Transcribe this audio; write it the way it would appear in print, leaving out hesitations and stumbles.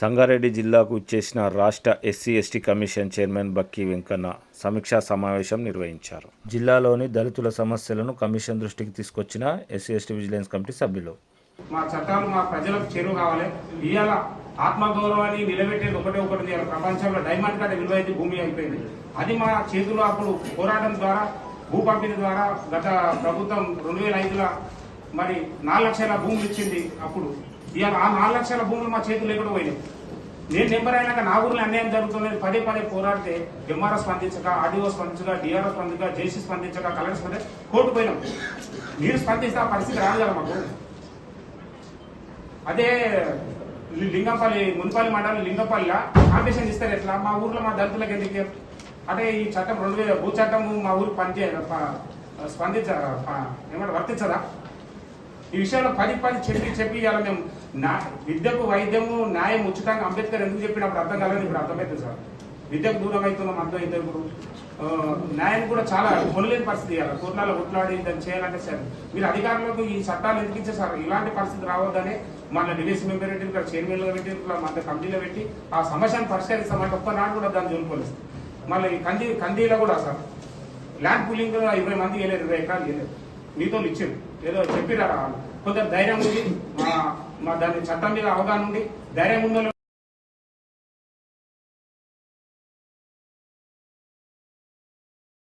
సంగారెడ్డి జిల్లాకు ఇచ్చేసిన రాష్ట్ర ఎస్సీ ఎస్టీ కమిషన్ చైర్మన్ బక్కి వెంకన్న సమీక్షా సమావేశం నిర్వహించారు. జిల్లాలోని దళితుల సమస్యలను కమిషన్ దృష్టికి తీసుకొచ్చిన ఎస్సీ ఎస్టీ విజిలెన్స్ కమిటీ సభ్యులు మా చట్టాలు మా ప్రజలకు చేరువ కావాలి. ఇవాళ ఆత్మగౌరవాన్ని నిలబెట్టేది ఒకటి ప్రపంచంలో డైమండ్ కంటే విలువైంది భూమి అయిపోయింది. అది మా చేతుల్లో అప్పుడు పోరాటం ద్వారా భూ పంపిణీ ద్వారా గత ప్రభుత్వం 2005లో మరి 4 లక్షల భూములు ఇచ్చింది. అప్పుడు ఇవాళ ఆ 4 లక్షల భూములు మా చేతులు లేకుండా పోయినాయి. నేను నెంబర్ అయినాక నా ఊర్లో అన్యాయం జరుగుతుంది పదే పోరాడితే ఎంఆర్ఓ స్పందించక, ఆర్డీఓ స్పందించక, డిఆర్ఓ స్పందించక, జేసీ స్పందించక, కలెక్టర్ స్పందించక కోర్టు పోయినాం. మీరు స్పందిస్తే ఆ పరిస్థితి రాదు కదా మాకు. అదే లింగంపల్లి మున్సిపల్ మండలం లింగంపల్లిలో కాంపిటీషన్ ఇస్తారు ఎట్లా? మా ఊర్లో మా దళితులకు ఎందుకు అంటే ఈ చట్టం 2000 భూ చట్టం మా ఊరికి ఏమంటే వర్తించదా? ఈ విషయంలో 10 చెప్పి ఇవాళ మేము విద్యకు వైద్యము న్యాయం ఉచితంగా అంబేద్కర్ ఎందుకు చెప్పినప్పుడు అర్థం కాలేదు. ఇప్పుడు అర్థమవుతుంది సార్. విద్యకు దూరం అవుతున్నాం అర్థం అయితే ఇప్పుడు న్యాయం కూడా చాలా కొనలేని పరిస్థితి. ఇవ్వాలి కోర్టులలో కొట్లాడి దాన్ని చేయాలంటే సార్ మీరు అధికారులకు ఈ చట్టాలు ఎందుకు ఇచ్చే సార్? ఇలాంటి పరిస్థితి రావద్దని మళ్ళీ డివిఎస్ మెంబర్ పెట్టి ఇక్కడ చైర్మన్గా పెట్టి మళ్ళీ కమిటీలో పెట్టి ఆ సమస్యను పరిష్కరిస్తామంటే ఒక్కనాడు కూడా దాన్ని జోలుకోలేదు. మళ్ళీ కందీలో కూడా సార్ ల్యాండ్ పూలింగ్ 20 మంది వెళ్ళారు, 20 ఎకరాలు వెళ్ళారు. మీతో ఇచ్చారు ఏదో చెప్పిరా కొందరు ధైర్యం ఉంది, మా దాని చట్టం మీద అవగాహన ఉంది, ధైర్యం ఉందో